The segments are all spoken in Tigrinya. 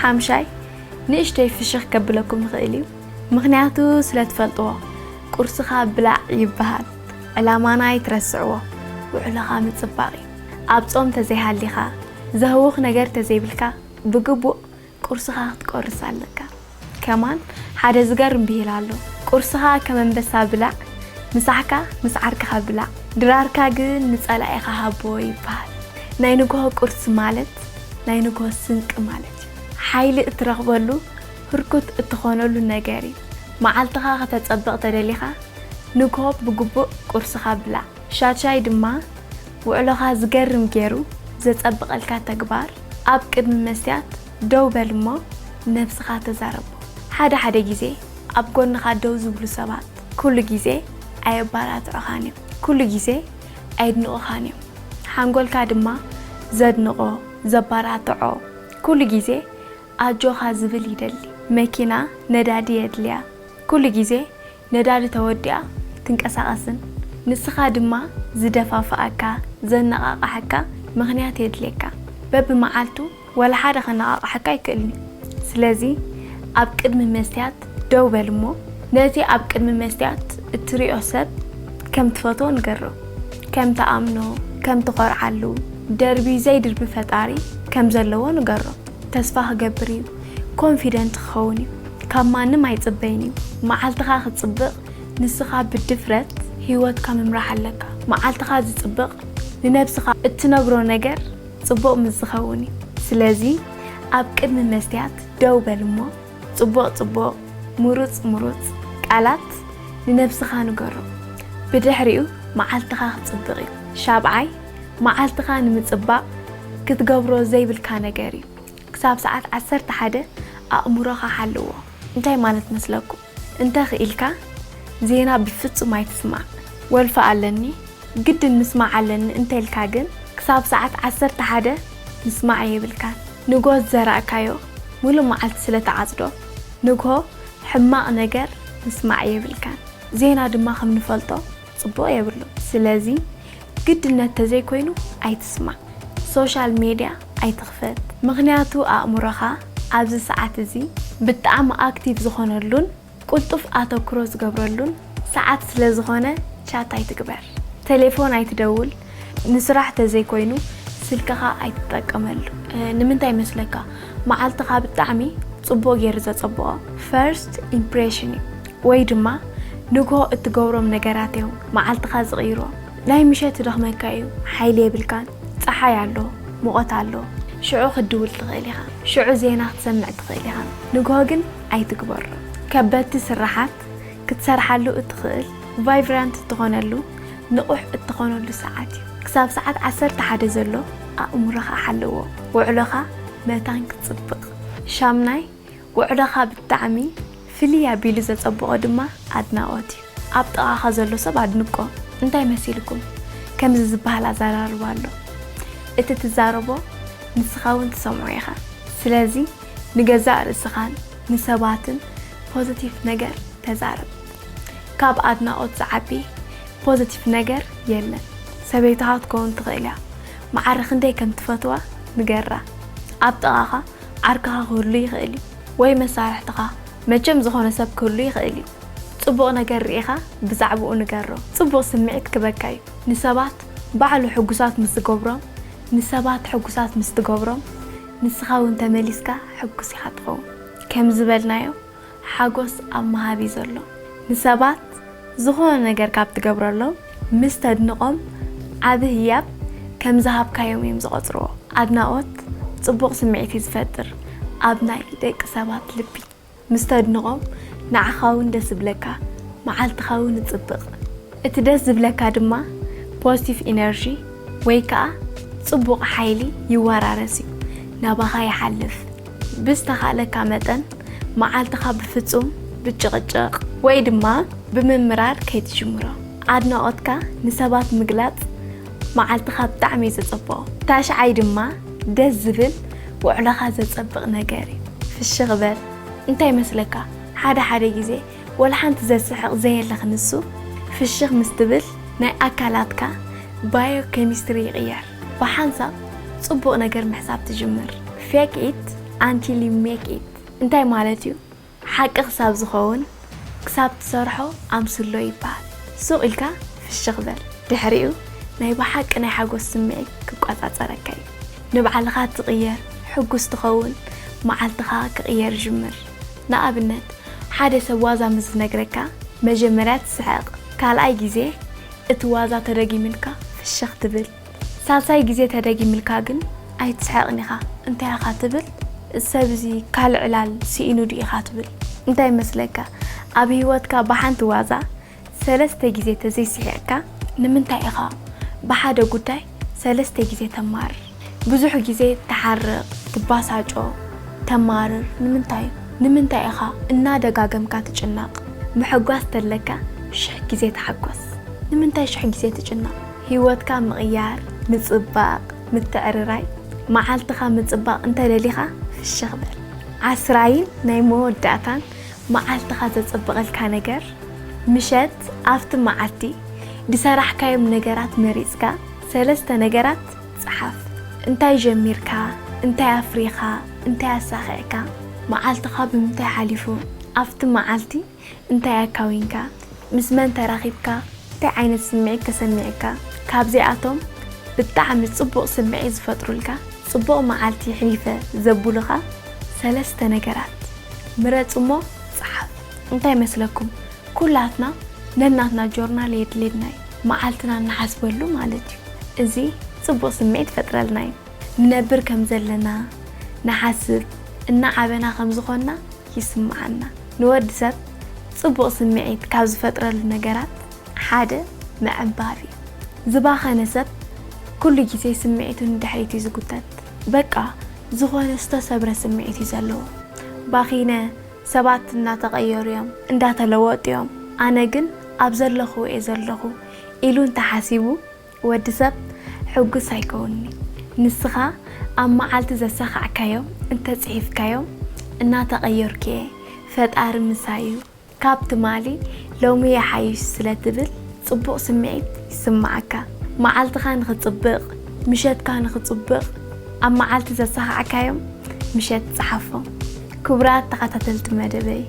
ሓምሻይ ንእሽተይ ፍሽኽ ከብለኩም ንኽእል እዩ ምኽንያቱ ስለትፈልጥዎ ቁርስኻ ብላዕ ይበሃል ዕላማና ይትረስዕዎ ውዕለኻ ምጽባቕ እዩ ኣብ ጾም ተዘይሃሊኻ ዘህውኽ ነገር ተዘይብልካ ብግቡእ ቁርስኻ ክትቆርስ ኣለካ ከማን ሓደ ዝገርም ብሂል ኣሎ ቁርስኻ ከም አንበሳ ብላዕ ምሳሕካ ምስ ዓርክኻ ብላዕ ድራርካ ግን ንጸላኢኻ ሃቦ ይበሃል ናይ ንግሆ ቁርስ ማለት ናይ ንግሆ ስንቂ ማለት ሓይሊ እትረኽበሉ ህርኩት እትኾነሉ ነገር እዩ መዓልትኻ ከተጸብቕ ተደሊኻ ንግሆ ብግቡእ ቁርስኻ ብላዕ ሻሻይ ድማ ውዕሎኻ ዝገርም ገይሩ ዘጸብቐልካ ተግባር ኣብ ቅድሚ መስትያት ደው በል እሞ ነፍስኻ ተዛረቦ ሓደ ጊዜ ኣብ ጎንኻ ደው ዝብሉ ሰባት ኩሉ ጊዜ ኣየባራትዑኻን እዮም ኩሉ ጊዜ ኣይድንቑኻን እዮም ሓንጎልካ ድማ ዘድንቆ ዘባራትዖ ኩሉ ጊዜ ኣጆኻ ዝብል ይደሊ መኪና ነዳዲ የድልያ ኩሉ ጊዜ ነዳዲ ተወዲኣ ትንቀሳቐስን ንስኻ ድማ ዝደፋፍኣካ ዘነቓቕሐካ ምኽንያት የድልየካ በብመዓልቱ ወላ ሓደ ኸነቓቕሐካ ይክእልኒ ስለዚ ኣብ ቅድሚ መስትያት ደው በል እሞ ነቲ ኣብ ቅድሚ መስትያት እትሪኦ ሰብ ከም ትፈትዎ ንገሮ ከም ተኣምኖ ከም ትኾርዓሉ ደርቢ ዘይድርቢ ፈጣሪ ከም ዘለዎ ንገሮ ተስፋ ክገብር እዩ ኮንፊደንት ክኸውን እዩ ካብ ማንም ኣይጽበይን እዩ መዓልትኻ ክትጽብቕ ንስኻ ብድፍረት ህይወትካ ምምራሕ ኣለካ መዓልትኻ ዝጽብቕ ንነብስኻ እትነግሮ ነገር ጽቡቕ ምዝኸውን እዩ ስለዚ ኣብ ቅድሚ መስትያት ደው በል እሞ ጽቡቕ ሙሩጽ ቃላት ንነብስኻ ንገሮ ብድሕሪኡ መዓልትኻ ክትጽብቕ እዩ ሻብዓይ መዓልትኻ ንምጽባቕ ክትገብሮ ዘይብልካ ነገር እዩ ክሳብ ሰዓት 11 ኣእምሮኻ ሓልዎ እንታይ ማለት መስለኩም እንተኽኢልካ ዜና ብፍጹም ኣይትስማዕ ወልፋ ኣለኒ ግድን ምስማዕ ኣለኒ እንተኢልካ ግን ክሳብ ሰዓት 11 ምስማዕ የብልካን ንግሆ ዘራእካዮ ሙሉእ መዓልቲ ስለተዓጽዶ ንግሆ ሕማቕ ነገር ምስማዕ የብልካን ዜና ድማ ከም ንፈልጦ ጽቡቕ የብሉ ስለዚ ግድነት ተዘይኮይኑ ኣይትስማዕ ሶሻል ሚድያ ኣይትኽፈት ምኽንያቱ ኣእምሮኻ ኣብዚ ሰዓት እዚ ብጣዕሚ ኣክቲቭ ዝኾነሉን ቁልጡፍ ኣተኩሮ ዝገብረሉን ሰዓት ስለ ዝኾነ ቻት ኣይትግበር ቴሌፎን ኣይትደውል ንስራሕ ተዘይኮይኑ ስልክኻ ኣይትጠቀመሉ ንምንታይ መስለካ መዓልትኻ ብጣዕሚ ጽቡቕ ጌሩ ዘጸብቖ ፈርስት ኢምፕሬሽን ወይ ድማ ንግሆ እትገብሮም ነገራት እዮም መዓልትኻ ዝቕይሮ ናይ ምሸት ደኽመካ እዩ ሓይሊ የብልካን ፀሓይ ኣሎ ሙቐት ኣሎ ሽዑ ክድውል ትኽእል ኢኻ ሽዑ ዜና ክትሰምዕ ትኽእል ኢኻ ንግሆ ግን ኣይትግበሮ ከበድቲ ስራሓት ክትሰርሓሉ እትኽእል ቫይብራንት እትኾነሉ ንቑሕ እትኾነሉ ሰዓት እዩ ክሳብ ሰዓት 11 ዘሎ ኣእምሮኻ ሓልዎ ውዕሎኻ መታን ክትጽብቕ ሻምናይ ውዕሎኻ ብጣዕሚ ፍልይ ኣቢሉ ዘጸብቖ ድማ ኣድናቖት እዩ ኣብ ጥቓኻ ዘሎ ሰብ ኣድንቆ እንታይ መሲልኩም ከምዚ ዝበሃል ኣዘራርባ ኣሎ እቲ ትዛረቦ ንስኻ እውን ትሰምዖ ኢኻ ስለዚ ንገዛእ ርእስኻን ንሰባትን ፖዚቲቭ ነገር ተዛረብ ካብ ኣድናቖት ዝዓቢ ፖዚቲቭ ነገር የለን ሰበይትኻ ክትከውን ትኽእል እያ መዓር ክንደይ ከም ትፈትዋ ንገራ ኣብ ጥቓኻ ዓርክኻ ክህሉ ይኽእል እዩ ወይ መሳርሕትኻ መቸም ዝኾነ ሰብ ክህሉ ይኽእል እዩ ጽቡቕ ነገር ርኢኻ ብዛዕባኡ ንገሮ ጽቡቕ ስምዒት ክበካ እዩ ንሰባት ባዕሉ ሕጉሳት ምስ ዝገብሮም ንሰባት ሕጉሳት ምስ ትገብሮም ንስኻ እውን ተመሊስካ ሕጉስ ኢኻ ትኸውን ከም ዝበልናዮ ሓጎስ ኣብ መሃቢ ዘሎ ንሰባት ዝኾነ ነገር ካብ ትገብረሎም ምስ ተድንቖም ዓብ ህያብ ከም ዝሃብካዮም እዮም ዝቖፅርዎ ኣድናቖት ጽቡቕ ስምዒት እዩ ዝፈጥር ኣብ ናይ ደቂ ሰባት ልቢ ምስ ተድንቖም ንዓኻ እውን ደስ ዝብለካ መዓልትኻ እውን ይጽብቕ እቲ ደስ ዝብለካ ድማ ፖዚቲቭ ኢነርጂ ወይ ከዓ ጽቡቕ ሓይሊ ይወራረስ እዩ ናባኻ ይሓልፍ ብዝተኻእለካ መጠን መዓልትኻ ብፍጹም ብጭቕጭቕ ወይ ድማ ብምምራር ከይትጅምሮ ኣድናቖትካ ንሰባት ምግላጽ መዓልትኻ ብጣዕሚ እዩ ዘጸብቖ ታሽዓይ ድማ ደስ ዝብል ውዕሎኻ ዘጸብቕ ነገር እዩ ፍሽኽ በል እንታይ መስለካ ሓደ ጊዜ ወላ ሓንቲ ዘስሕቕ ዘየለኽ ንሱ ፍሽኽ ምስ ትብል ናይ ኣካላትካ ባዮ ኬሚስትሪ ይቕየር ብሓንሳብ ጽቡቕ ነገር ምሕሳብ ትጅምር ፌክ ኢት until you make it انتي مالتيو حق خساب زخون كساب تسرحو أمسلو يبال سوق إلكا في الشغبر دحريو نايبا حق أنا حقو السمعي كقاطع تركي نبعلخات تغير حقو استخون معالتخا كغير جمر نقابلنت حادي سوازا مزنقركا مجمرات سحق قال أي جزي اتوازا ترقي ملكا في الشخ تبل سالساي جزي ترقي ملكا جن أي تسحقنيخا انتي خاتبل السبزي قال علال سينو دي خاتبل انتي مسلكا أبي هوتكا بحان توازا سلسة جزي تزي سحقكا نمنتاي إخا بحادة قداي سلسة جزي تمار بزوح جزي تحرق تباساجو تمارر نمنتاي إخا إنا دقاقم كاتجناق محقواس تلكا شح جزي تحقواس نمنتاي شح جزي تجناق هيوتكا مغيار متصباق متعرراي معالتخا متصباق انت لليخا في الشغبر عسراين نايمو وداتان معالتخا تتصبق الكانجر مشت آفت معالتي دي سارح كايم نجرات مريسكا سلسة نجرات صحف انتاي جميركا انتاي أفريقا انتاي أساخيكا معالتخا بمتاي حاليفو آفت معالتي انتاي أكاوينكا مسمان تراخيبكا انتاي عين سمعيكا سمعيكا كابزي آتوم بالتعمل صبق سمعي زفترولكا صبق معالتي حليفة زبولخا سلسة نجرات مرات أمو صحف انتاي مسلكم كلاتنا نناتنا جورنال يدليدناي معالتنا نحسبلو مالتي ازي صبق سمعي تفترلناي ننبر كم زلنا نحسب إن عبنا خمزخونا يسمعنا نود سب صبق سمعي كاز فترة للنجارات حادة مع بابي زباخة نسب كل جزء سمعيته ندحيتي زقطت بقى زخون استصبر سمعيتي زلو باخينا سبعتنا تغير يوم اندات لوات يوم أنا جن أبزر لخو إزر لخو إلون تحاسبو ود سب حق سايكوني نسخة أما عالت زسخة كيوم انت تعيف كيوم إنها تغير كي فتقار مسايو كابت مالي لو مية حيش سلاتبل صبق سمعيت يسمعك معالت خان خطبق مشات كان خطبق أما عالت زسخة كيوم مشات صحفهم كبرات تقاتلت مدبي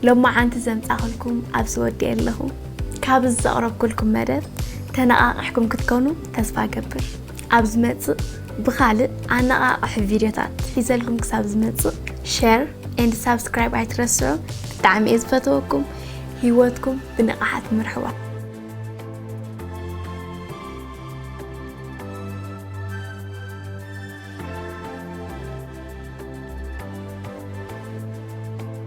لو ما عنت زمت أخلكم أبسودي اللهو كابز زقرب كلكم مدب تنقا أحكم كتكونوا تسفى قبر أبز متص بخالق أنا أحب فيديوهات حيزلكم كسابز متص share and subscribe أيترسوا دعم إزفتوكم هيوتكم بنقاحات مرحبا